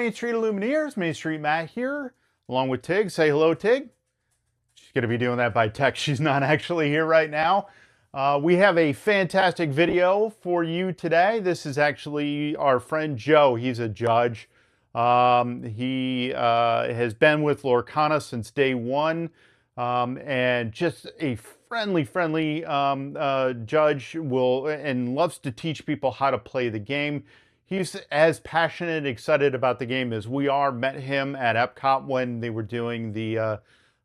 Main Street Illumineers. Main Street Matt here, along with Tig. Say hello, Tig. She's going to be doing that by text. She's not actually here right now. We have a fantastic video for you today. This is actually our friend Joe. He's a judge. He has been with Lorcana since day one, and just a friendly judge and loves to teach people how to play the game. He's as passionate and excited about the game as we are. Met him at Epcot when they were doing the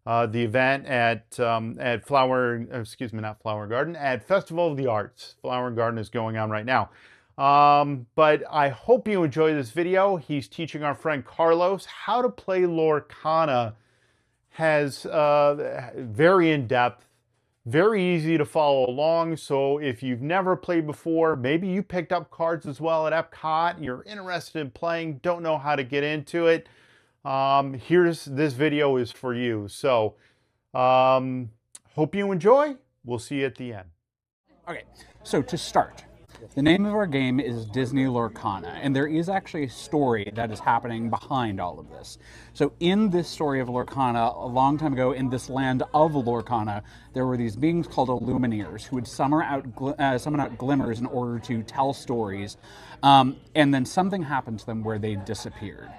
event at not Flower Garden, at Festival of the Arts. Flower Garden is going on right now. But I hope you enjoy this video. He's teaching our friend Carlos how to play Lorcana. Has very in-depth, very easy to follow along. So if you've never played before, maybe you picked up cards as well at Epcot, you're interested in playing, don't know how to get into it, this video is for you. So hope you enjoy. We'll see you at the end. Okay, so to start, the name of our game is Disney Lorcana, and there is actually a story that is happening behind all of this. So in this story of Lorcana, a long time ago in this land of Lorcana, there were these beings called Illumineers who would summon out glimmers in order to tell stories, and then something happened to them where they disappeared.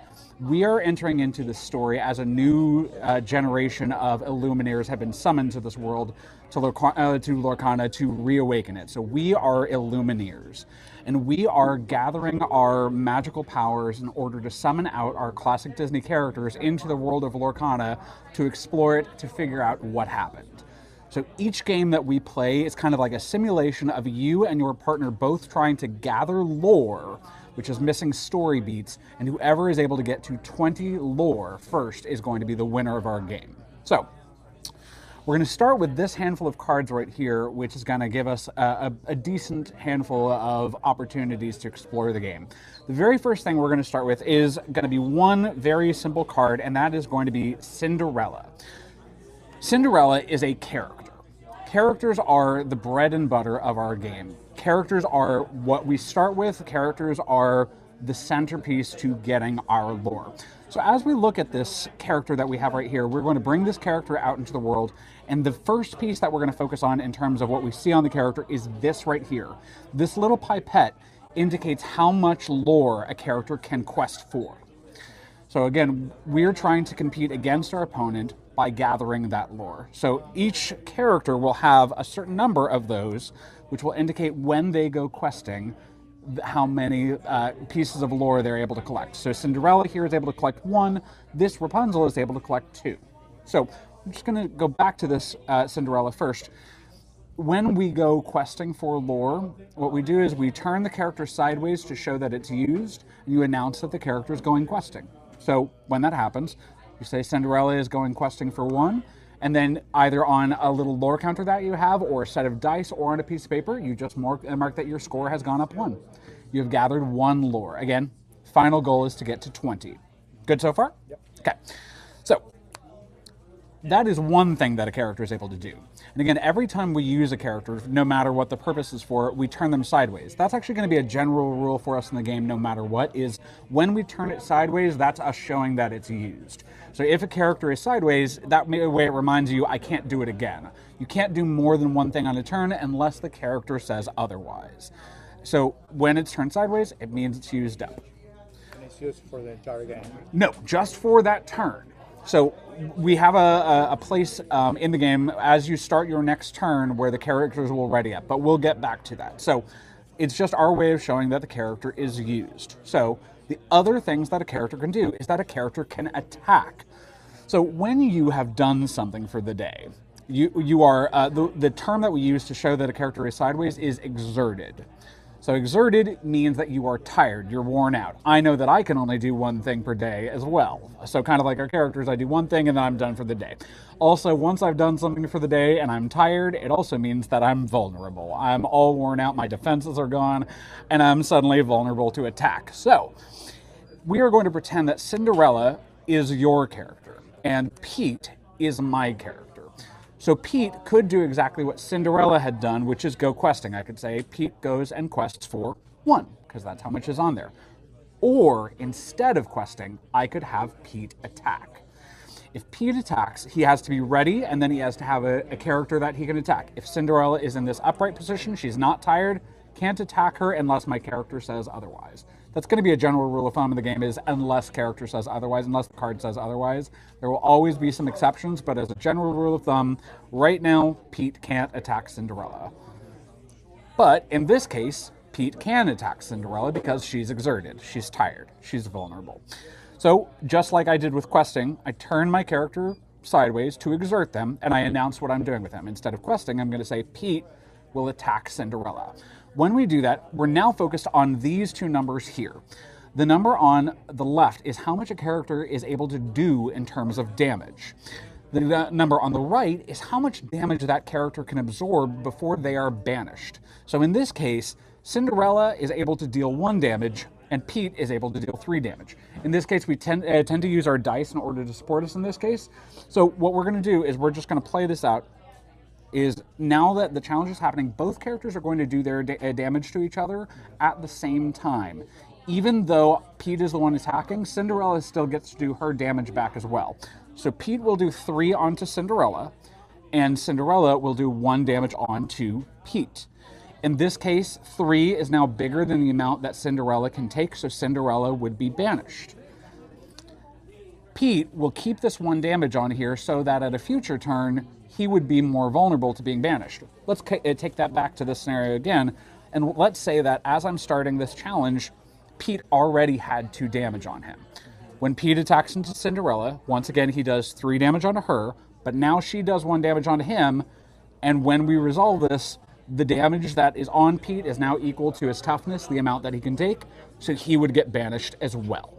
We are entering into this story as a new generation of Illumineers have been summoned to this world, to Lorcana, to reawaken it. So we are Illumineers, and we are gathering our magical powers in order to summon out our classic Disney characters into the world of Lorcana to explore it, to figure out what happened. So each game that we play is kind of like a simulation of you and your partner both trying to gather lore, which is missing story beats, and whoever is able to get to 20 lore first is going to be the winner of our game. So we're going to start with this handful of cards right here, which is going to give us a decent handful of opportunities to explore the game. The very first thing we're going to start with is going to be one very simple card, and that is going to be Cinderella. Cinderella is a character. Characters are the bread and butter of our game. Characters are what we start with. Characters are the centerpiece to getting our lore. So as we look at this character that we have right here, we're going to bring this character out into the world, and the first piece that we're going to focus on in terms of what we see on the character is this right here. This little pipette indicates how much lore a character can quest for. So again, we're trying to compete against our opponent by gathering that lore. So each character will have a certain number of those, which will indicate when they go questing how many pieces of lore they're able to collect. So Cinderella here is able to collect 1. This Rapunzel is able to collect 2. So I'm just going to go back to this Cinderella first. When we go questing for lore, what we do is we turn the character sideways to show that it's used, and you announce that the character is going questing. So when that happens, you say Cinderella is going questing for 1, and then either on a little lore counter that you have, or a set of dice, or on a piece of paper, you just mark that your score has gone up 1. You have gathered 1 lore. Again, final goal is to get to 20. Good so far? Yep. Okay. So that is one thing that a character is able to do. And again, every time we use a character, no matter what the purpose is for, we turn them sideways. That's actually going to be a general rule for us in the game, no matter what, is when we turn it sideways, that's us showing that it's used. So if a character is sideways, that way it reminds you, I can't do it again. You can't do more than one thing on a turn unless the character says otherwise. So when it's turned sideways, it means it's used up. And it's used for the entire game? No, just for that turn. So we have a place in the game as you start your next turn where the characters will ready up, but we'll get back to that. So it's just our way of showing that the character is used. So the other things that a character can do is that a character can attack. So when you have done something for the day, you are, the term that we use to show that a character is sideways is exerted. So exerted means that you are tired, you're worn out. I know that I can only do one thing per day as well. So kind of like our characters, I do one thing and then I'm done for the day. Also, once I've done something for the day and I'm tired, it also means that I'm vulnerable. I'm all worn out, my defenses are gone, and I'm suddenly vulnerable to attack. So we are going to pretend that Cinderella is your character and Pete is my character. So Pete could do exactly what Cinderella had done, which is go questing. I could say Pete goes and quests for 1, because that's how much is on there. Or instead of questing, I could have Pete attack. If Pete attacks, he has to be ready, and then he has to have a character that he can attack. If Cinderella is in this upright position, she's not tired, can't attack her unless my character says otherwise. That's going to be a general rule of thumb in the game, is unless character says otherwise, unless the card says otherwise. There will always be some exceptions, but as a general rule of thumb, right now, Pete can't attack Cinderella. But in this case, Pete can attack Cinderella because she's exerted, she's tired, she's vulnerable. So just like I did with questing, I turn my character sideways to exert them, and I announce what I'm doing with them. Instead of questing, I'm going to say Pete will attack Cinderella. When we do that, we're now focused on these two numbers here. The number on the left is how much a character is able to do in terms of damage. The number on the right is how much damage that character can absorb before they are banished. So in this case, Cinderella is able to deal 1 damage, and Pete is able to deal 3 damage. In this case, we tend to use our dice in order to support us in this case. So what we're going to do is we're just going to play this out. Is now that the challenge is happening, both characters are going to do their damage to each other at the same time. Even though Pete is the one attacking, Cinderella still gets to do her damage back as well. So Pete will do 3 onto Cinderella, and Cinderella will do 1 damage onto Pete. In this case, 3 is now bigger than the amount that Cinderella can take, so Cinderella would be banished. Pete will keep this 1 damage on here so that at a future turn, he would be more vulnerable to being banished. Let's take that back to this scenario again, and let's say that as I'm starting this challenge, Pete already had 2 damage on him. When Pete attacks into Cinderella, once again he does 3 damage onto her, but now she does 1 damage onto him, and when we resolve this, the damage that is on Pete is now equal to his toughness, the amount that he can take, so he would get banished as well.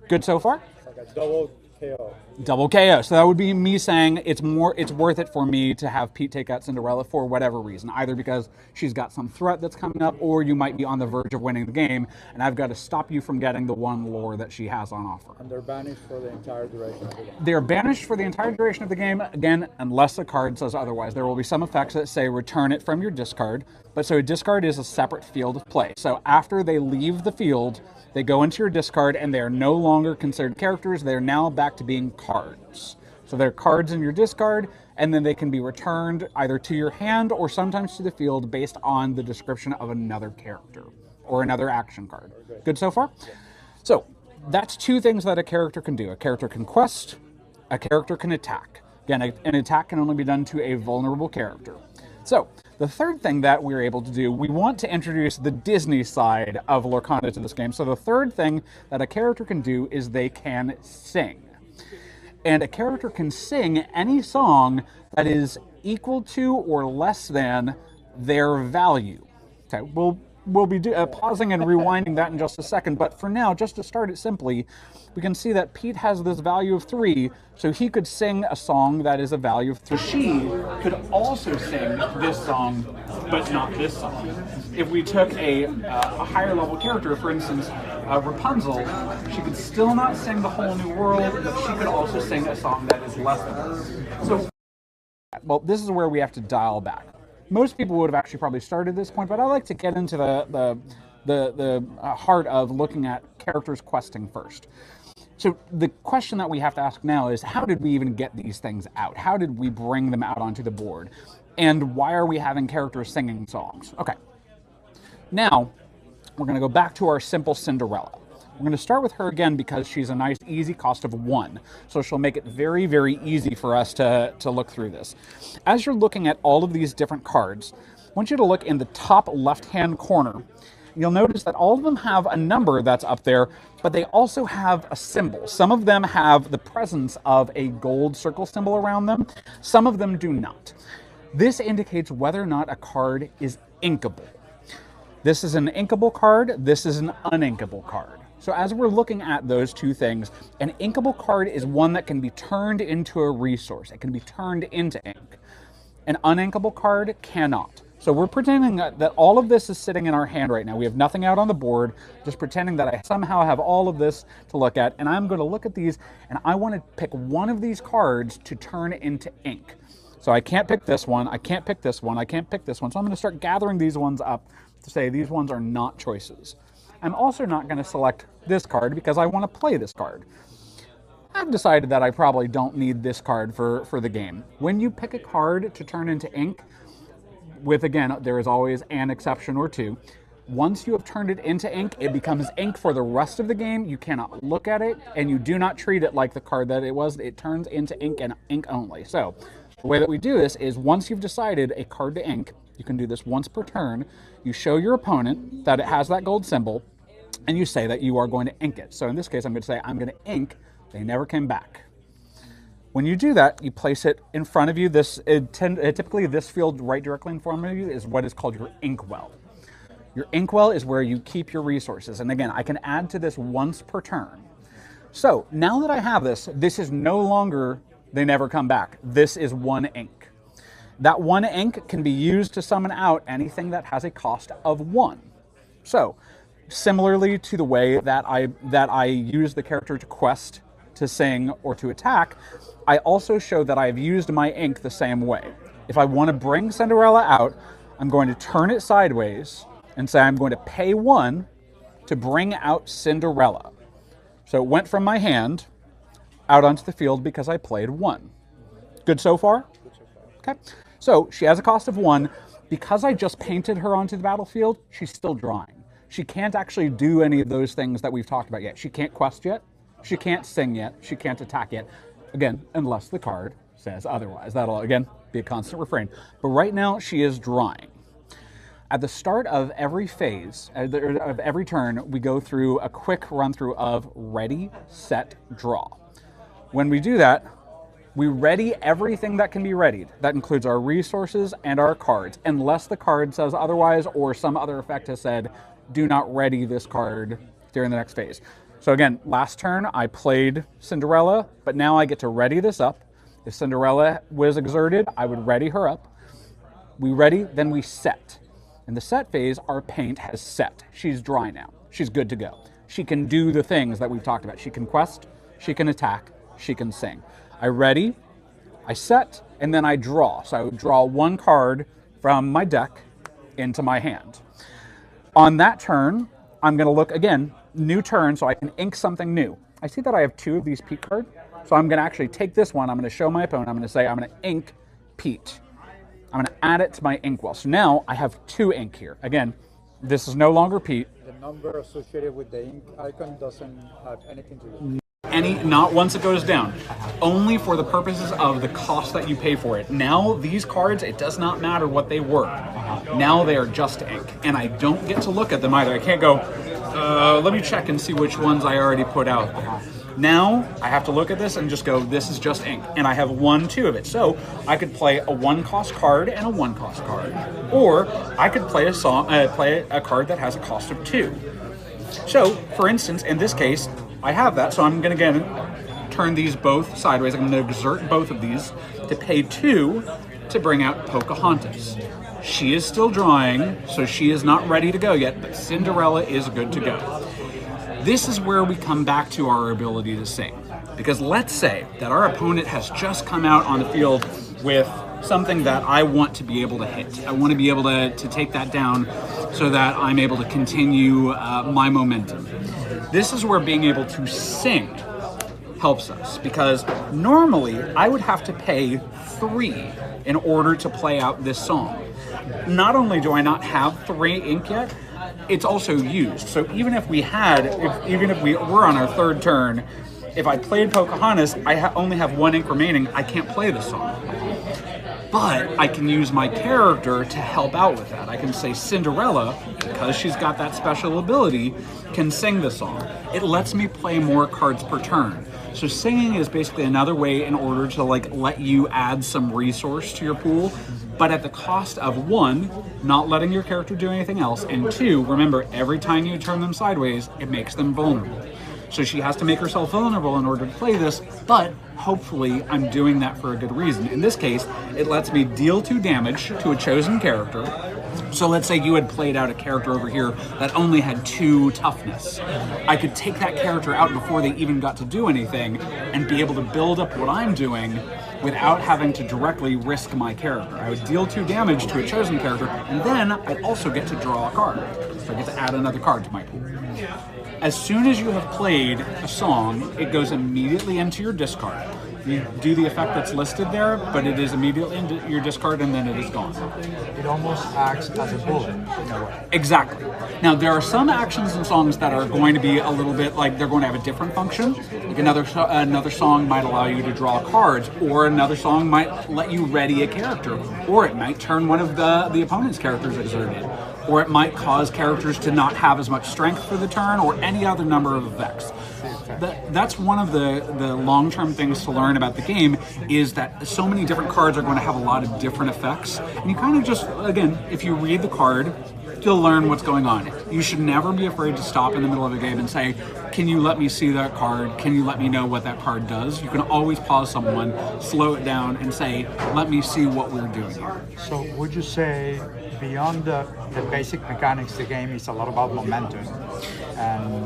Good so far? Like a double KO. Double KO. So that would be me saying it's worth it for me to have Pete take out Cinderella for whatever reason, either because she's got some threat that's coming up, or you might be on the verge of winning the game, and I've got to stop you from getting the 1 lore that she has on offer. And they're banished for the entire duration of the game. They're banished for the entire duration of the game, again, unless the card says otherwise. There will be some effects that say return it from your discard, but so a discard is a separate field of play. So after they leave the field, they go into your discard, and they are no longer considered characters. They are now back to being cards. So they're cards in your discard, and then they can be returned either to your hand or sometimes to the field based on the description of another character or another action card. Good so far? So that's 2 things that a character can do. A character can quest, a character can attack. Again, an attack can only be done to a vulnerable character. So the third thing that we're able to do, we want to introduce the Disney side of Lorcana to this game. So the third thing that a character can do is they can sing. And a character can sing any song that is equal to or less than their value. Okay, we'll be pausing and rewinding that in just a second, but for now, just to start it simply, we can see that Pete has this value of 3, so he could sing a song that is a value of 3. She could also sing this song, but not this song. If we took a higher level character, for instance, Rapunzel, she could still not sing The Whole New World, but she could also sing a song that is less than this. So, well, this is where we have to dial back. Most people would have actually probably started this point, but I like to get into the heart of looking at characters questing first. So the question that we have to ask now is, how did we even get these things out? How did we bring them out onto the board? And why are we having characters singing songs? Okay. Now, we're going to go back to our simple Cinderella. We're going to start with her again because she's a nice, easy cost of 1. So she'll make it very, very easy for us to look through this. As you're looking at all of these different cards, I want you to look in the top left-hand corner. You'll notice that all of them have a number that's up there, but they also have a symbol. Some of them have the presence of a gold circle symbol around them. Some of them do not. This indicates whether or not a card is inkable. This is an inkable card. This is an uninkable card. So as we're looking at those 2 things, an inkable card is one that can be turned into a resource. It can be turned into ink. An uninkable card cannot. So we're pretending that all of this is sitting in our hand right now. We have nothing out on the board, just pretending that I somehow have all of this to look at, and I'm going to look at these, and I want to pick one of these cards to turn into ink. So I can't pick this one, I can't pick this one, I can't pick this one. So I'm going to start gathering these ones up to say these ones are not choices. I'm also not going to select this card because I want to play this card. I've decided that I probably don't need this card for the game. When you pick a card to turn into ink, with, again, there is always an exception or two. Once you have turned it into ink, it becomes ink for the rest of the game. You cannot look at it, and you do not treat it like the card that it was. It turns into ink and ink only. So the way that we do this is once you've decided a card to ink, you can do this once per turn. You show your opponent that it has that gold symbol, and you say that you are going to ink it. So in this case, I'm going to say, I'm going to ink They Never Came Back. When you do that, you place it in front of you. Typically, this field right directly in front of you is what is called your inkwell. Your inkwell is where you keep your resources. And again, I can add to this once per turn. So now that I have this, this is no longer They Never Come Back. This is one ink. That one ink can be used to summon out anything that has a cost of 1. So similarly to the way that I use the character to quest, to sing, or to attack, I also show that I've used my ink the same way. If I want to bring Cinderella out, I'm going to turn it sideways and say I'm going to pay 1 to bring out Cinderella. So it went from my hand out onto the field because I played 1. Good so far? Good so far. Okay. So she has a cost of 1. Because I just painted her onto the battlefield, she's still drawing. She can't actually do any of those things that we've talked about yet. She can't quest yet. She can't sing yet. She can't attack yet. Again, unless the card says otherwise. That'll, again, be a constant refrain. But right now, she is drawing. At the start of every phase, of every turn, we go through a quick run-through of ready, set, draw. When we do that, we ready everything that can be readied. That includes our resources and our cards, unless the card says otherwise or some other effect has said, do not ready this card during the next phase. So again, last turn I played Cinderella, but now I get to ready this up. If Cinderella was exerted, I would ready her up. We ready, then we set. In the set phase, our paint has set. She's dry now. She's good to go. She can do the things that we've talked about. She can quest, she can attack, she can sing. I ready, I set, and then I draw. So I would draw 1 card from my deck into my hand. On that turn, I'm going to look, again, new turn, so I can ink something new. I see that I have 2 of these Pete cards, so I'm going to actually take this one. I'm going to show my opponent. I'm going to say I'm going to ink Pete. I'm going to add it to my inkwell. So now I have 2 ink here. Again, this is no longer Pete. The number associated with the ink icon doesn't have anything to do. Not once it goes down. Only for the purposes of the cost that you pay for it. Now, these cards, it does not matter what they were. Now they are just ink. And I don't get to look at them either. I can't go, let me check and see which ones I already put out. Now, I have to look at this and just go, this is just ink. And I have 1, 2 of it. So I could play a 1-cost card and a 1-cost card. Or I could play a card that has a cost of 2. So, for instance, in this case, I have that, so I'm going to, again, turn these both sideways. I'm going to exert both of these to pay 2 to bring out Pocahontas. She is still drawing, so she is not ready to go yet, but Cinderella is good to go. This is where we come back to our ability to sing. Because let's say that our opponent has just come out on the field with something that I want to be able to hit. I want to be able to take that down so that I'm able to continue my momentum. This is where being able to sing helps us, because normally I would have to pay 3 in order to play out this song. Not only do I not have 3 ink yet, it's also used. So even if we were on our 3rd turn, if I played Pocahontas, I only have 1 ink remaining, I can't play the song. But I can use my character to help out with that. I can say Cinderella, because she's got that special ability, can sing the song. It lets me play more cards per turn. So singing is basically another way in order to let you add some resource to your pool, but at the cost of 1, not letting your character do anything else, and 2, remember, every time you turn them sideways, it makes them vulnerable. So she has to make herself vulnerable in order to play this, but hopefully I'm doing that for a good reason. In this case, it lets me deal 2 damage to a chosen character. So let's say you had played out a character over here that only had 2 toughness. I could take that character out before they even got to do anything and be able to build up what I'm doing without having to directly risk my character. I would deal 2 damage to a chosen character, and then I'd also get to draw a card. So I get to add another card to my pool. As soon as you have played a song, it goes immediately into your discard. You do the effect that's listed there, but it is immediately into your discard and then it is gone. It almost acts as a bullet in a way. Exactly. Now, there are some actions and songs that are going to be a little bit like they're going to have a different function. Like another song might allow you to draw cards, or another song might let you ready a character, or it might turn one of the opponent's characters exerted, or it might cause characters to not have as much strength for the turn, or any other number of effects. That's one of the long-term things to learn about the game, is that so many different cards are going to have a lot of different effects. And you kind of just, again, if you read the card, you'll learn what's going on. You should never be afraid to stop in the middle of a game and say, can you let me see that card? Can you let me know what that card does? You can always pause someone, slow it down, and say, let me see what we're doing here. So would you say beyond the basic mechanics, the game is a lot about momentum? And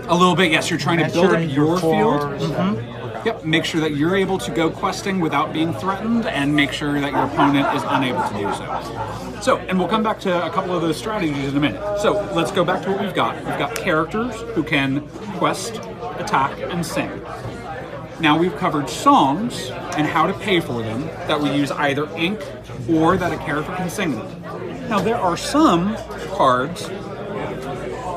a little bit, yes. You're trying to build up your field. Okay. Yep. Make sure that you're able to go questing without being threatened, and make sure that your opponent is unable to do so. So, and we'll come back to a couple of those strategies in a minute. So let's go back to what we've got. We've got characters who can quest, attack, and sing. Now we've covered songs and how to pay for them that we use either ink or that a character can sing them. Now there are some cards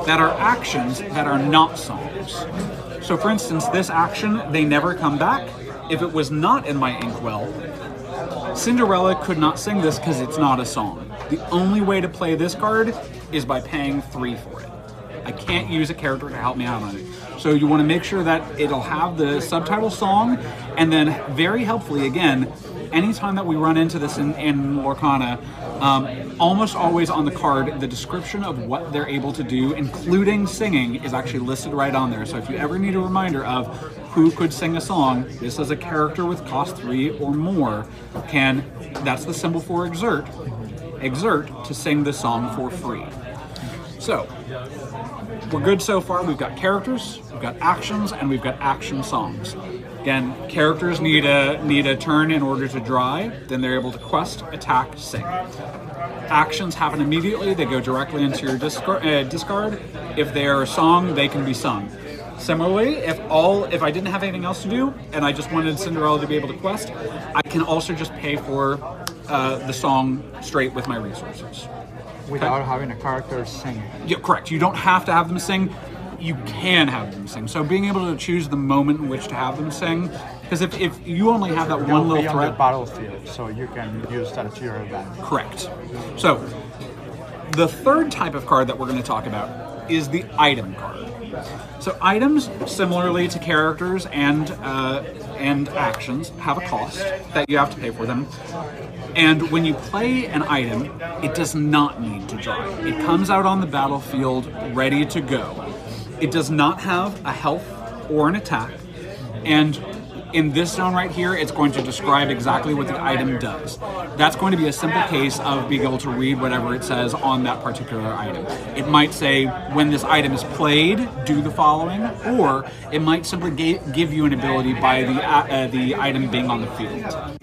that are actions that are not songs. So for instance, this action, they never come back. If it was not in my inkwell, Cinderella could not sing this because it's not a song. The only way to play this card is by paying 3 for it. I can't use a character to help me out on it. So you want to make sure that it'll have the subtitle song, and then very helpfully, again, anytime that we run into this in Lorcana, almost always on the card, the description of what they're able to do, including singing, is actually listed right on there. So if you ever need a reminder of who could sing a song, this is a character with cost 3 or more that's the symbol for exert to sing the song for free. So, we're good so far. We've got characters, we've got actions, and we've got action songs. Again, characters need a turn in order to dry, then they're able to quest, attack, sing. Actions happen immediately, they go directly into your discard. If they're a song, they can be sung. Similarly, if I didn't have anything else to do, and I just wanted Cinderella to be able to quest, I can also just pay for the song straight with my resources. Without having a character sing. Yeah, correct. You don't have to have them sing. You can have them sing. So being able to choose the moment in which to have them sing, because if you only have that one little threat on the threat, battlefield, so you can use that to your advantage. correct. So the third type of card that we're going to talk about is the item card. So items, similarly to characters and actions, have a cost that you have to pay for them. And when you play an item, it does not need to dry. It comes out on the battlefield ready to go. It does not have a health or an attack. And in this zone right here, it's going to describe exactly what the item does. That's going to be a simple case of being able to read whatever it says on that particular item. It might say, when this item is played, do the following, or it might simply give you an ability by the item being on the field.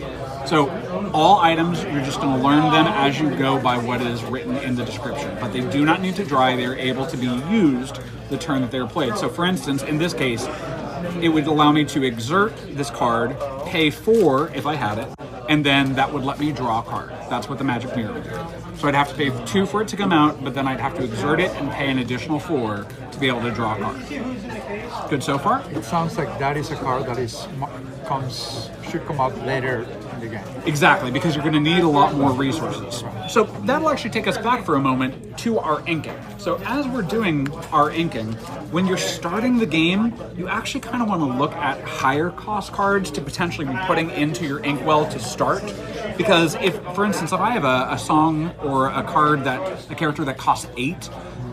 So all items, you're just going to learn them as you go by what is written in the description. But they do not need to dry. They're able to be used the turn that they're played. So for instance, in this case, it would allow me to exert this card, pay 4 if I had it, and then that would let me draw a card. That's what the magic mirror would do. So I'd have to pay 2 for it to come out, but then I'd have to exert it and pay an additional 4 to be able to draw a card. Good so far? It sounds like that is a card that should come out later in the game. Exactly, because you're going to need a lot more resources. So that'll actually take us back for a moment to our inking. So as we're doing our inking, when you're starting the game, you actually kind of want to look at higher cost cards to potentially be putting into your inkwell to start. Because if, for instance, if I have a song or a character that costs 8,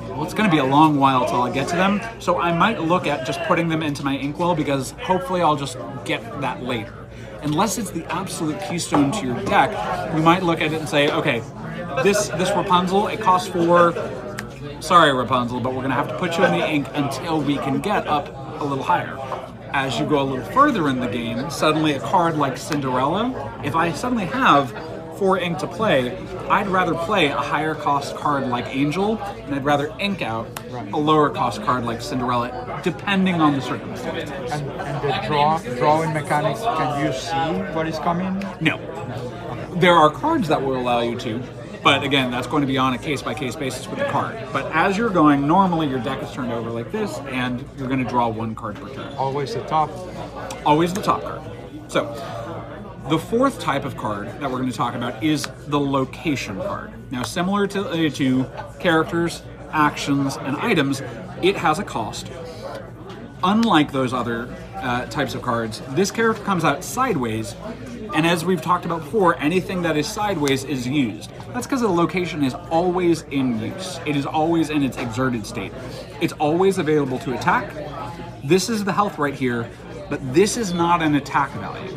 well, it's going to be a long while till I get to them. So I might look at just putting them into my inkwell, because hopefully I'll just get that later. Unless it's the absolute keystone to your deck, you might look at it and say, okay, this Rapunzel, it costs 4. Sorry, Rapunzel, but we're going to have to put you in the ink until we can get up a little higher. As you go a little further in the game, suddenly a card like Cinderella, if I suddenly have 4 ink to play, I'd rather play a higher cost card like Angel, and I'd rather ink out a lower cost card like Cinderella, depending on the circumstances. And the drawing mechanics, can you see what is coming? No. There are cards that will allow you to, but again, that's going to be on a case-by-case basis with the card. But as you're going, normally your deck is turned over like this, and you're going to draw one card per turn. Always the top? Always the top card. So, the fourth type of card that we're going to talk about is the location card. Now, similar to characters, actions, and items, it has a cost. Unlike those other types of cards, this character comes out sideways, and as we've talked about before, anything that is sideways is used. That's because the location is always in use. It is always in its exerted state. It's always available to attack. This is the health right here, but this is not an attack value.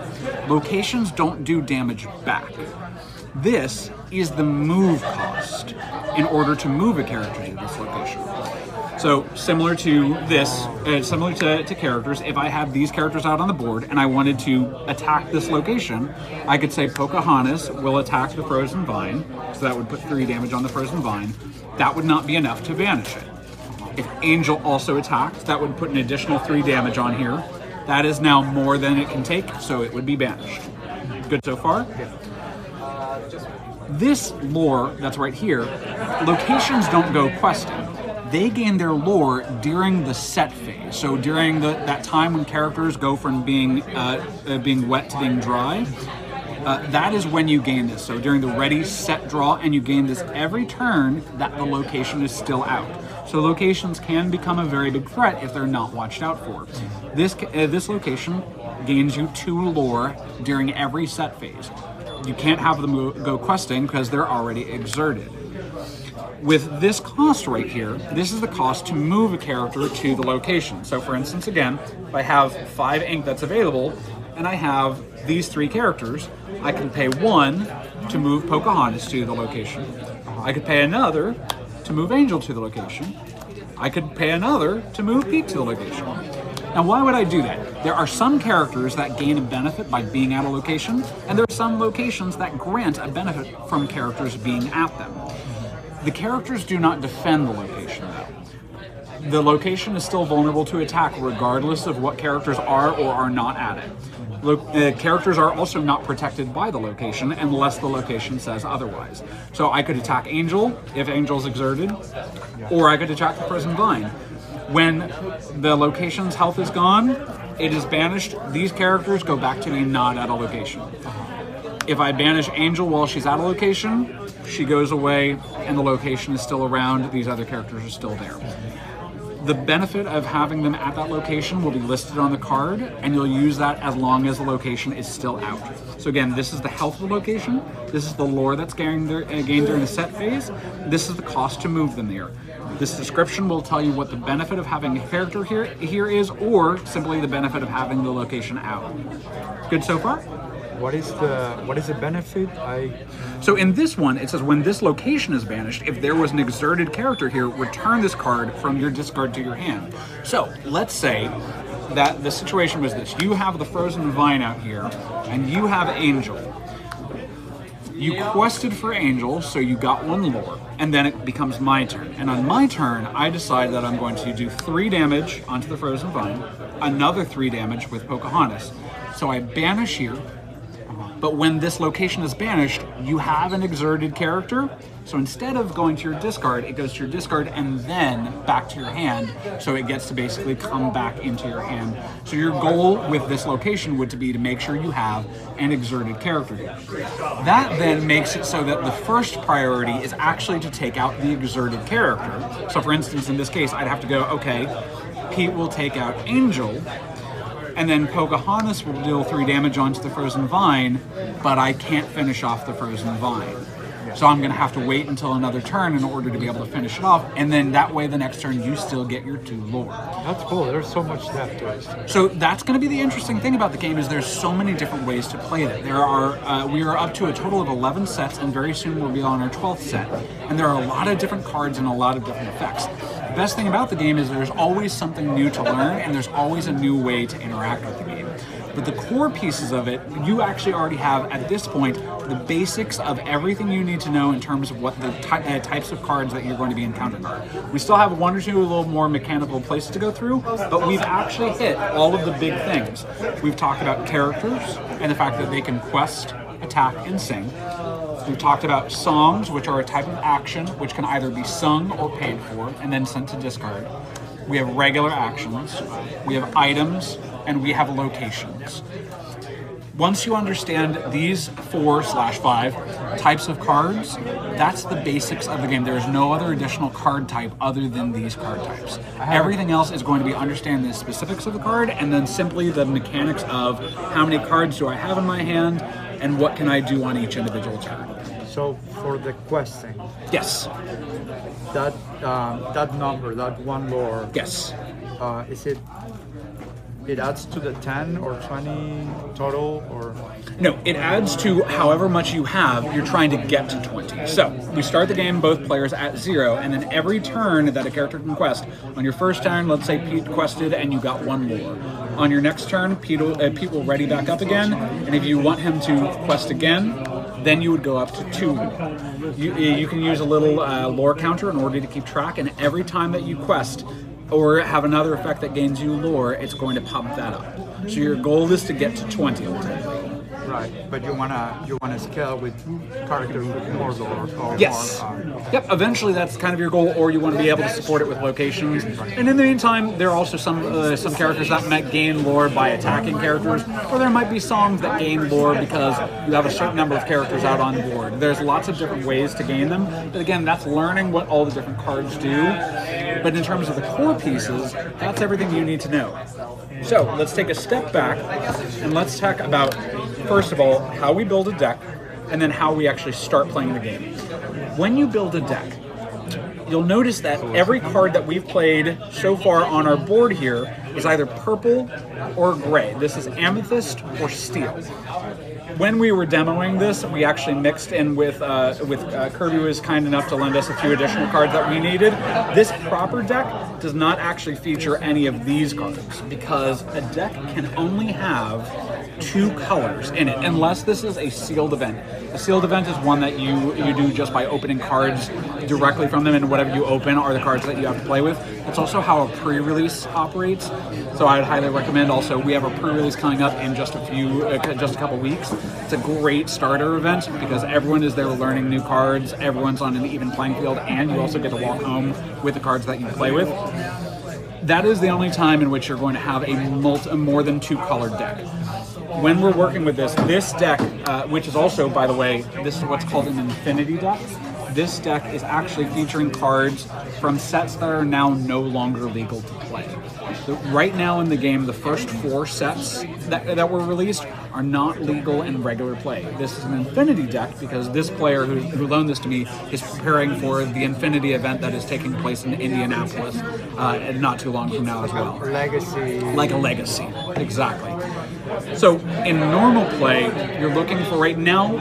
Locations don't do damage back. This is the move cost in order to move a character to this location. So similar to this, similar to characters, if I have these characters out on the board and I wanted to attack this location, I could say Pocahontas will attack the Frozen Vine, so that would put 3 damage on the Frozen Vine. That would not be enough to banish it. If Angel also attacked, that would put an additional 3 damage on here. That is now more than it can take, so it would be banished. Good so far? This lore that's right here, locations don't go questing. They gain their lore during the set phase. So during that time when characters go from being wet to being dry, that is when you gain this. So during the ready, set, draw, and you gain this every turn that the location is still out. So locations can become a very big threat if they're not watched out for. This location gains you 2 lore during every set phase. You can't have them go questing because they're already exerted. With this cost right here, this is the cost to move a character to the location. So for instance, again, if I have 5 ink that's available, and I have these 3 characters, I can pay 1 to move Pocahontas to the location. I could pay another to move Angel to the location. I could pay another to move Pete to the location. Now, why would I do that? There are some characters that gain a benefit by being at a location, and there are some locations that grant a benefit from characters being at them. The characters do not defend the location, though. The location is still vulnerable to attack regardless of what characters are or are not at it. Characters are also not protected by the location unless the location says otherwise. So I could attack Angel if Angel's exerted, or I could attack the Frozen Vine. When the location's health is gone, it is banished. These characters go back to being not at a location. If I banish Angel while she's at a location, she goes away and the location is still around. These other characters are still there. The benefit of having them at that location will be listed on the card, and you'll use that as long as the location is still out. So again, this is the health of the location, this is the lore that's gained during the set phase, this is the cost to move them there. This description will tell you what the benefit of having a character here is, or simply the benefit of having the location out. Good so far? What is the benefit? So in this one, it says when this location is banished, if there was an exerted character here, return this card from your discard to your hand. So let's say that the situation was this. You have the Frozen Vine out here, and you have Angel. You quested for Angel, so you got 1 lore, and then it becomes my turn. And on my turn, I decide that I'm going to do 3 damage onto the Frozen Vine, another 3 damage with Pocahontas. So I banish here. But when this location is banished, you have an exerted character. So instead of going to your discard, it goes to your discard and then back to your hand. So it gets to basically come back into your hand. So your goal with this location would be to make sure you have an exerted character here. That then makes it so that the first priority is actually to take out the exerted character. So for instance, in this case, I'd have to go, okay, Pete will take out Angel, and then Pocahontas will deal 3 damage onto the Frozen Vine, but I can't finish off the Frozen Vine. So I'm going to have to wait until another turn in order to be able to finish it off, and then that way the next turn you still get your 2 lore. That's cool. There's so much depth to it. So that's going to be the interesting thing about the game, is there's so many different ways to play it. We are up to a total of 11 sets, and very soon we'll be on our 12th set. And there are a lot of different cards and a lot of different effects. The best thing about the game is there's always something new to learn, and there's always a new way to interact with the game. But the core pieces of it, you actually already have, at this point, the basics of everything you need to know in terms of what the types of cards that you're going to be encountering are. We still have one or two a little more mechanical places to go through, but we've actually hit all of the big things. We've talked about characters and the fact that they can quest, attack, and sing. We've talked about songs, which are a type of action which can either be sung or paid for and then sent to discard. We have regular actions, we have items, and we have locations. Once you understand these 4/5 types of cards, that's the basics of the game. There is no other additional card type other than these card types. Everything else is going to be understanding the specifics of the card and then simply the mechanics of how many cards do I have in my hand and what can I do on each individual turn. So for the questing, Yes. that number, that one lore, Yes. is it adds to the 10 or 20 total, or? No, it adds to however much you have, you're trying to get to 20. So, we start the game, both players at 0, and then every turn that a character can quest, on your first turn, let's say Pete quested and you got 1 lore. On your next turn, Pete will ready back up again, and if you want him to quest again, then you would go up to 2 lore. You can use a little lore counter in order to keep track, and every time that you quest, or have another effect that gains you lore, it's going to pump that up. So your goal is to get to 20 ultimately. Right, but you wanna scale with characters with more lore or Yes. more. Yep. Eventually, that's kind of your goal, or you want to be able to support it with locations. And in the meantime, there are also some characters that might gain lore by attacking characters, or there might be songs that gain lore because you have a certain number of characters out on board. There's lots of different ways to gain them, but again, that's learning what all the different cards do. But in terms of the core pieces, that's everything you need to know. So let's take a step back and let's talk about, first of all, how we build a deck, and then how we actually start playing the game. When you build a deck, you'll notice that every card that we've played so far on our board here is either purple or gray. This is amethyst or steel. When we were demoing this, we actually mixed in with Kirby was kind enough to lend us a few additional cards that we needed. This proper deck does not actually feature any of these cards because a deck can only have 2 colors in it, unless this is a sealed event. A sealed event is one that you do just by opening cards directly from them, and whatever you open are the cards that you have to play with. That's also how a pre-release operates. So I would highly recommend also, we have a pre-release coming up in just a couple weeks. It's a great starter event because everyone is there learning new cards, everyone's on an even playing field, and you also get to walk home with the cards that you play with. That is the only time in which you're going to have a more than 2 colored deck. When we're working with this deck, which is also, by the way, this is what's called an infinity deck. This deck is actually featuring cards from sets that are now no longer legal to play. So right now in the game, the first 4 sets that were released are not legal in regular play. This is an infinity deck because this player who loaned this to me is preparing for the infinity event that is taking place in Indianapolis not too long from now as well. Legacy. Like a legacy, exactly. So in normal play, you're looking for right now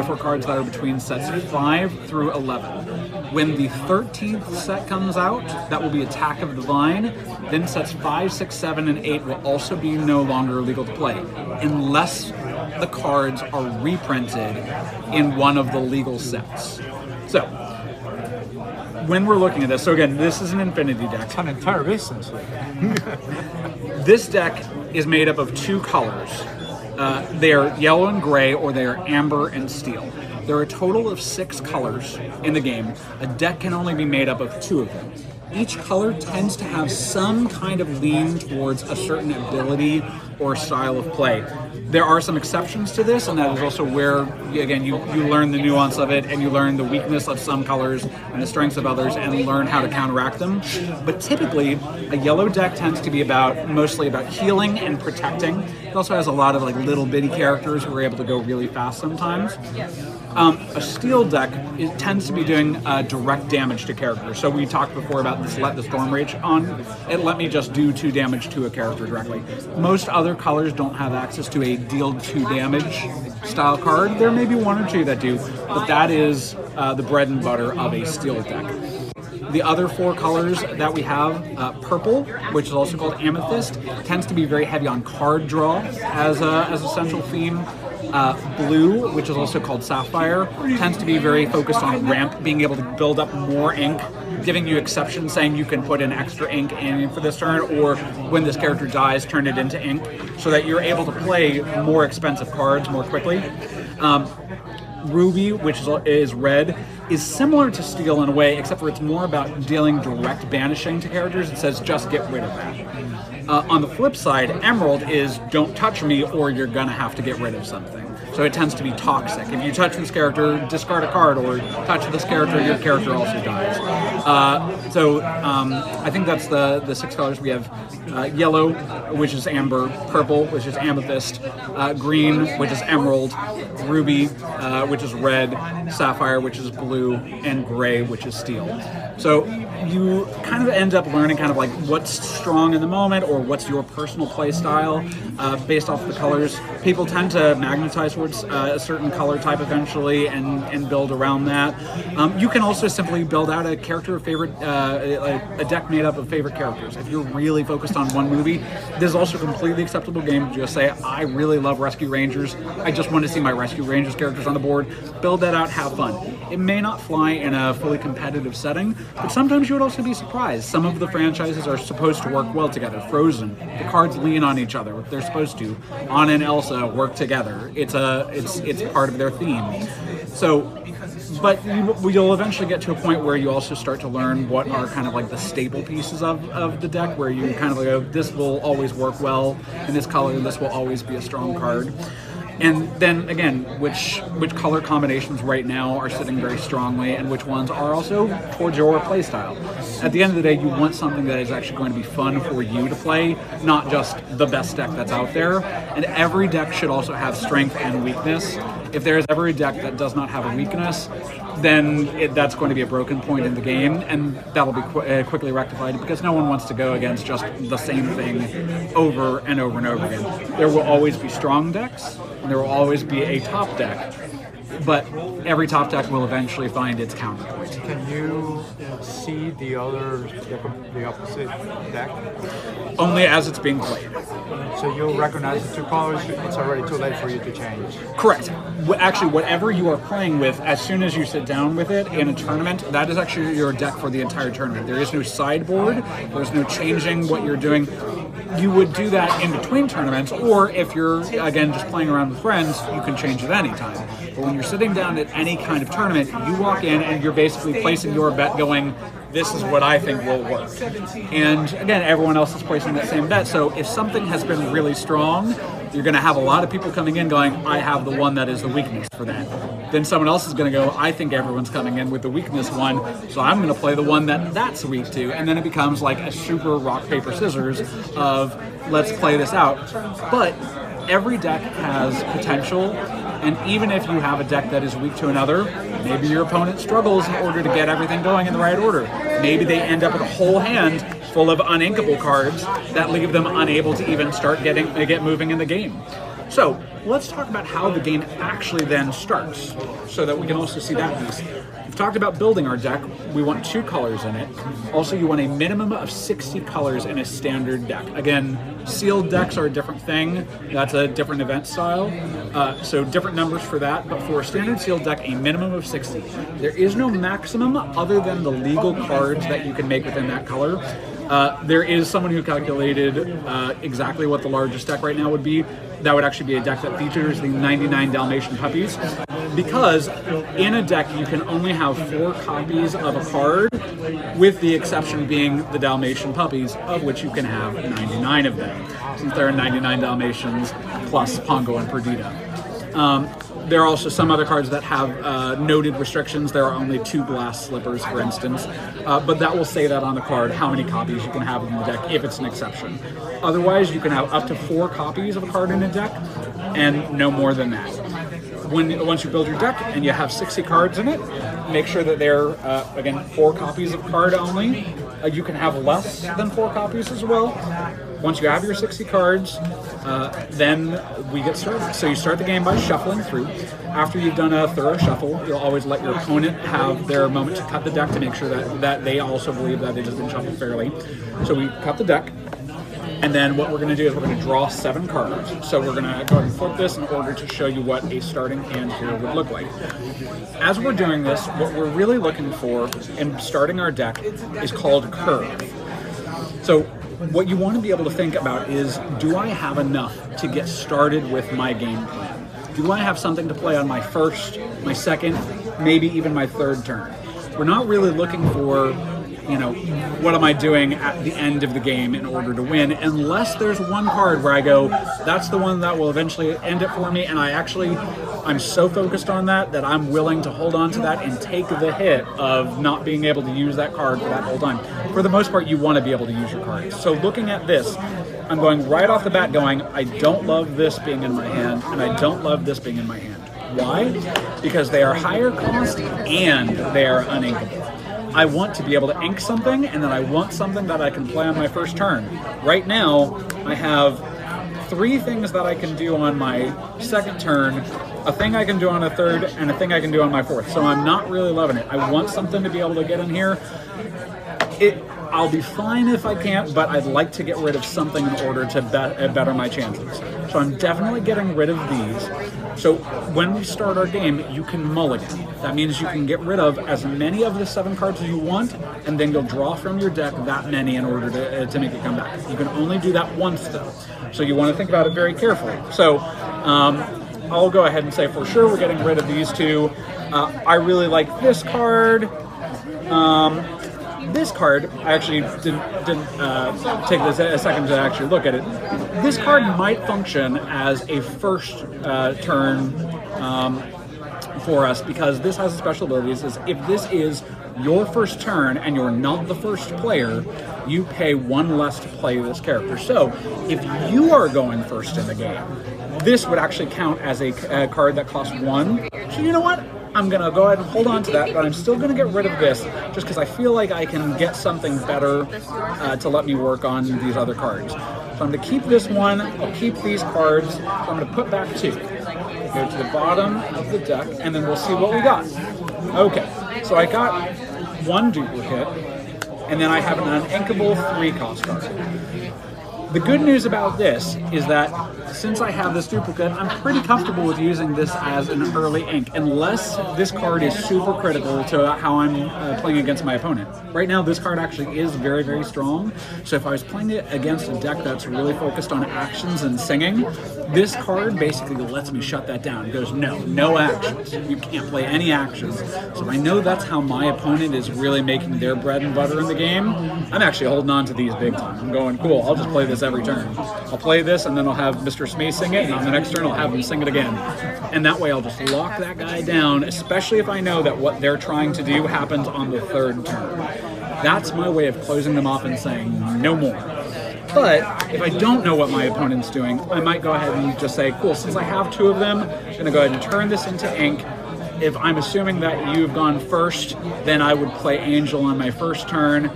for cards that are between sets 5 through 11. When the 13th set comes out, that will be Attack of the Vine. Then sets 5, 6, 7, and 8 will also be no longer legal to play, unless the cards are reprinted in one of the legal sets. So when we're looking at this, so again, this is an infinity deck. It's an entire business. This deck is made up of 2 colors. They are yellow and gray, or they are amber and steel. There are a total of 6 colors in the game. A deck can only be made up of 2 of them. Each color tends to have some kind of lean towards a certain ability or style of play. There are some exceptions to this, and that is also where, again, you learn the nuance of it, and you learn the weakness of some colors and the strengths of others, and learn how to counteract them. But typically, a yellow deck tends to be mostly about healing and protecting. It also has a lot of little bitty characters who are able to go really fast sometimes. A steel deck, it tends to be doing direct damage to characters. So we talked before about this Let the Storm Rage on. It let me just do 2 damage to a character directly. Most other colors don't have access to a deal 2 damage style card. There may be 1 or 2 that do, but that is the bread and butter of a steel deck. The other 4 colors that we have, purple, which is also called amethyst, tends to be very heavy on card draw as a central theme. Blue, which is also called sapphire, tends to be very focused on ramp, being able to build up more ink, giving you exceptions, saying you can put in extra ink in for this turn, or when this character dies, turn it into ink, so that you're able to play more expensive cards more quickly. Ruby, which is red, is similar to Steel in a way, except for it's more about dealing direct banishing to characters. It says just get rid of that. On the flip side, Emerald is don't touch me or you're gonna have to get rid of something. So it tends to be toxic. If you touch this character, discard a card, or touch this character, your character also dies. I think that's the 6 colors. We have yellow, which is amber, purple, which is amethyst, green, which is emerald, ruby, which is red, sapphire, which is blue, and gray, which is steel. So you kind of end up learning kind of like what's strong in the moment or what's your personal play style based off the colors. People tend to magnetize towards a certain color type eventually and build around that. You can also simply build out a character of favorite, a deck made up of favorite characters. If you're really focused on one movie, this is also a completely acceptable game to just say, I really love Rescue Rangers. I just want to see my Rescue Rangers characters on the board. Build that out, have fun. It may not fly in a fully competitive setting, but sometimes you would also be surprised. Some of the franchises are supposed to work well together. Frozen, the cards lean on each other. They're supposed to. Anna and Elsa work together. It's part of their theme. So, but you'll eventually get to a point where you also start to learn what are kind of like the staple pieces of the deck, where you kind of go, this will always work well in this color, this will always be a strong card. And then again, which color combinations right now are sitting very strongly, and which ones are also towards your play style. At the end of the day, you want something that is actually going to be fun for you to play, not just the best deck that's out there. And every deck should also have strength and weakness. If there is ever a deck that does not have a weakness, then that's going to be a broken point in the game, and that'll be quickly rectified, because no one wants to go against just the same thing over and over and over again. There will always be strong decks, and there will always be a top deck, but every top deck will eventually find its counterpoint. Can you see the opposite deck? Only as it's being played. So you'll recognize the 2 colors, it's already too late for you to change. Correct. Actually, whatever you are playing with, as soon as you sit down with it in a tournament, that is actually your deck for the entire tournament. There is no sideboard, there's no changing what you're doing. You would do that in between tournaments, or if you're, again, just playing around with friends, you can change it anytime. But when you're sitting down at any kind of tournament, you walk in and you're basically placing your bet going, this is what I think will work. And again, everyone else is placing that same bet. So if something has been really strong, you're going to have a lot of people coming in going, I have the one that is the weakness for that. Then someone else is going to go, I think everyone's coming in with the weakness one, so I'm going to play the one that's weak to. And then it becomes like a super rock, paper, scissors of let's play this out. But every deck has potential, and even if you have a deck that is weak to another, maybe your opponent struggles in order to get everything going in the right order. Maybe they end up with a whole hand full of uninkable cards that leave them unable to even start get moving in the game. So let's talk about how the game actually then starts, so that we can also see that piece. We've talked about building our deck. We want 2 colors in it. Also, you want a minimum of 60 colors in a standard deck. Again, sealed decks are a different thing. That's a different event style. So different numbers for that. But for a standard sealed deck, a minimum of 60. There is no maximum other than the legal cards that you can make within that color. There is someone who calculated exactly what the largest deck right now would be. That would actually be a deck that features the 99 Dalmatian puppies, because in a deck you can only have 4 copies of a card, with the exception being the Dalmatian puppies, of which you can have 99 of them, since there are 99 Dalmatians plus Pongo and Perdita. There are also some other cards that have noted restrictions. There are only 2 glass slippers, for instance, but that will say that on the card how many copies you can have in the deck if it's an exception. Otherwise, you can have up to 4 copies of a card in a deck, and no more than that. Once you build your deck and you have 60 cards in it, make sure that they're, again, 4 copies of card only. You can have less than 4 copies as well. once you have your 60 cards, then we get started. So you start the game by shuffling through. After you've done a thorough shuffle, you'll always let your opponent have their moment to cut the deck to make sure that they also believe that it has been shuffled fairly. So we cut the deck. And then what we're going to do is we're going to draw 7 cards. So we're going to go ahead and flip this in order to show you what a starting hand here would look like. As we're doing this, what we're really looking for in starting our deck is called curve. So what you want to be able to think about is, do I have enough to get started with my game plan? Do I have something to play on my first, my second, maybe even my third turn? We're not really looking for, you know, what am I doing at the end of the game in order to win, unless there's one card where I go, that's the one that will eventually end it for me, and I'm so focused on that I'm willing to hold on to that and take the hit of not being able to use that card for that whole time. For the most part, you want to be able to use your cards. So looking at this, I'm going right off the bat going, I don't love this being in my hand, and I don't love this being in my hand. Why? Because they are higher cost and they are uninkable. I want to be able to ink something, and then I want something that I can play on my first turn. Right now, I have 3 things that I can do on my second turn, a thing I can do on a third, and a thing I can do on my fourth. So I'm not really loving it. I want something to be able to get in here. I'll be fine if I can't, but I'd like to get rid of something in order to better my chances. So I'm definitely getting rid of these. So when we start our game, you can mulligan. That means you can get rid of as many of the 7 cards as you want, and then you'll draw from your deck that many in order to make it come back. You can only do that once, though. So you want to think about it very carefully. So I'll go ahead and say for sure we're getting rid of these 2. I really like this card. This card, I actually didn't take this a second to actually look at it. This card might function as a first turn for us, because this has a special ability. It says if this is your first turn and you're not the first player, you pay 1 less to play this character. So if you are going first in the game, this would actually count as a card that costs 1. So you know what? I'm going to go ahead and hold on to that, but I'm still going to get rid of this just because I feel like I can get something better to let me work on these other cards. So I'm going to keep this one, I'll keep these cards, so I'm going to put back 2. Go to the bottom of the deck, and then we'll see what we got. Okay, so I got 1 duplicate, and then I have an uninkable 3-cost card. The good news about this is that since I have this duplicate, I'm pretty comfortable with using this as an early ink, unless this card is super critical to how I'm playing against my opponent. Right now, this card actually is very, very strong, so if I was playing it against a deck that's really focused on actions and singing, this card basically lets me shut that down. It goes, no actions. You can't play any actions. So I know that's how my opponent is really making their bread and butter in the game. I'm actually holding on to these big time. I'm going, cool, I'll just play this every turn. I'll play this, and then I'll have Mr. Smee sing it, and on the next turn I'll have him sing it again. And that way I'll just lock that guy down, especially if I know that what they're trying to do happens on the 3rd turn. That's my way of closing them off and saying, no more. But if I don't know what my opponent's doing, I might go ahead and just say, cool, since I have 2 of them, I'm going to go ahead and turn this into ink. If I'm assuming that you've gone first, then I would play Angel on my first turn.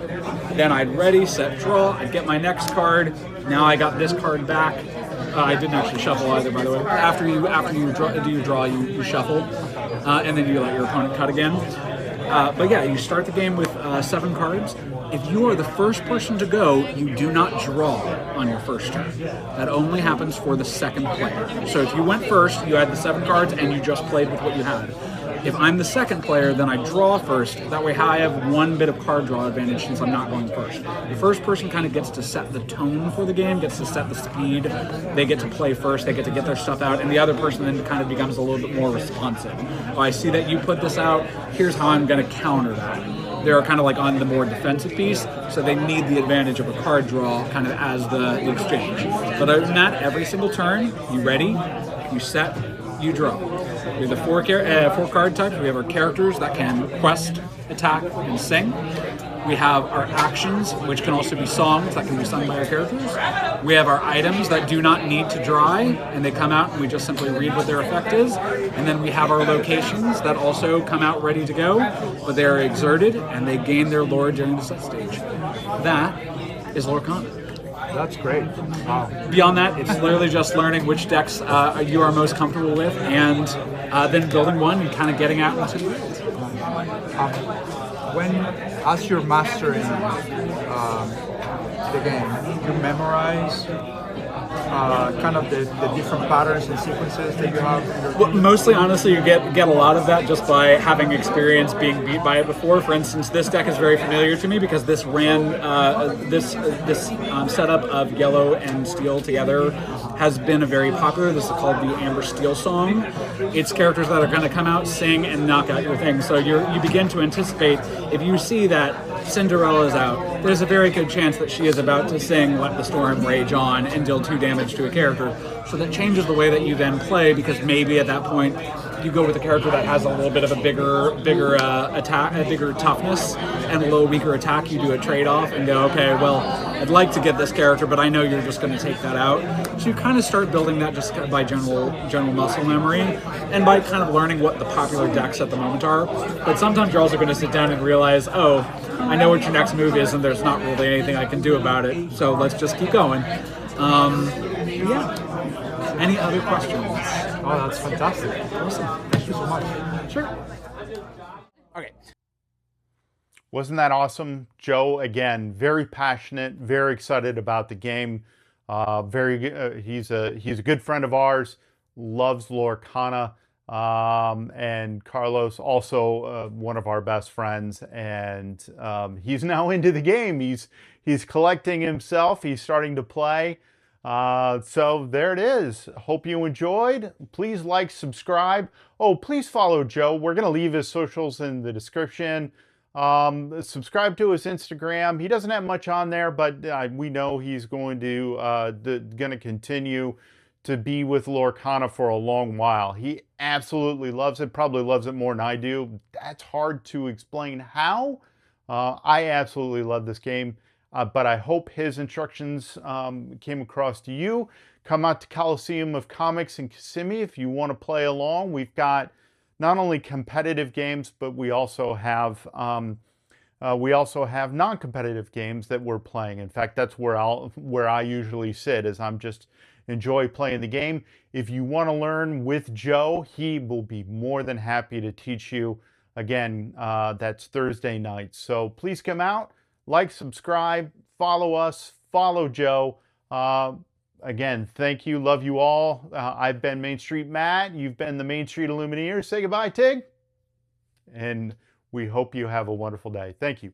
Then I'd ready, set, draw. I'd get my next card. Now I got this card back. I didn't actually shuffle either, by the way. After you draw, you shuffle, and then you let your opponent cut again. But yeah, you start the game with 7 cards. If you are the first person to go, you do not draw on your first turn. That only happens for the second player. So if you went first, you had the 7 cards, and you just played with what you had. If I'm the second player, then I draw first. That way I have 1 bit of card draw advantage since I'm not going first. The first person kind of gets to set the tone for the game, gets to set the speed. They get to play first, they get to get their stuff out, and the other person then kind of becomes a little bit more responsive. Oh, I see that you put this out, here's how I'm going to counter that. They're kind of like on the more defensive piece, so they need the advantage of a card draw kind of as the exchange. But other than that, every single turn, you ready, you set, you draw. We have the 4 card types. We have our characters that can quest, attack, and sing. We have our actions, which can also be songs that can be sung by our characters. We have our items that do not need to dry, and they come out and we just simply read what their effect is. And then we have our locations that also come out ready to go, but they are exerted and they gain their lore during the set stage. That is Lorcana. That's great. Wow. Beyond that, it's literally just learning which decks you are most comfortable with, and then building one and kind of getting out into the world. As you're mastering the game, you memorize kind of the different patterns and sequences that you have in your Well, mostly, honestly, you get a lot of that just by having experience being beat by it before. For instance, this deck is very familiar to me because this ran this setup of yellow and steel together has been a very popular. This is called the Amber Steel Song. It's characters that are going to come out, sing, and knock out your thing. So you begin to anticipate, if you see that Cinderella's out, there's a very good chance that she is about to sing Let the Storm Rage On and deal 2 damage to a character. So that changes the way that you then play, because maybe at that point you go with a character that has a little bit of a bigger attack, a bigger toughness, and a little weaker attack. You do a trade-off and go, okay, well, I'd like to get this character, but I know you're just going to take that out. So you kind of start building that just by general muscle memory, and by kind of learning what the popular decks at the moment are. But sometimes you're also going to sit down and realize, oh, I know what your next move is, and there's not really anything I can do about it. So let's just keep going. Yeah. Any other questions? Oh, that's fantastic. Awesome. Thank you so much. Sure. Okay. Wasn't that awesome? Joe, again, very passionate, very excited about the game. He's a good friend of ours, loves Lorcana. And Carlos, also one of our best friends, and he's now into the game. He's collecting himself. He's starting to play. So there it is. Hope you enjoyed. Please like, subscribe. Oh, please follow Joe. We're going to leave his socials in the description. Subscribe to his Instagram. He doesn't have much on there, but we know he's going to continue to be with Lorcana for a long while. He absolutely loves it, probably loves it more than I do. That's hard to explain how. I absolutely love this game, but I hope his instructions came across to you. Come out to Coliseum of Comics in Kissimmee if you want to play along. We've got not only competitive games, but we also have non-competitive games that we're playing. In fact, that's where I usually sit, as I'm just enjoy playing the game. If you want to learn with Joe, he will be more than happy to teach you. Again, that's Thursday nights. So please come out, like, subscribe, follow us, follow Joe. Again, thank you, love you all. I've been Main Street Matt. You've been the Main Street Illumineers. Say goodbye, Tig. And we hope you have a wonderful day. Thank you.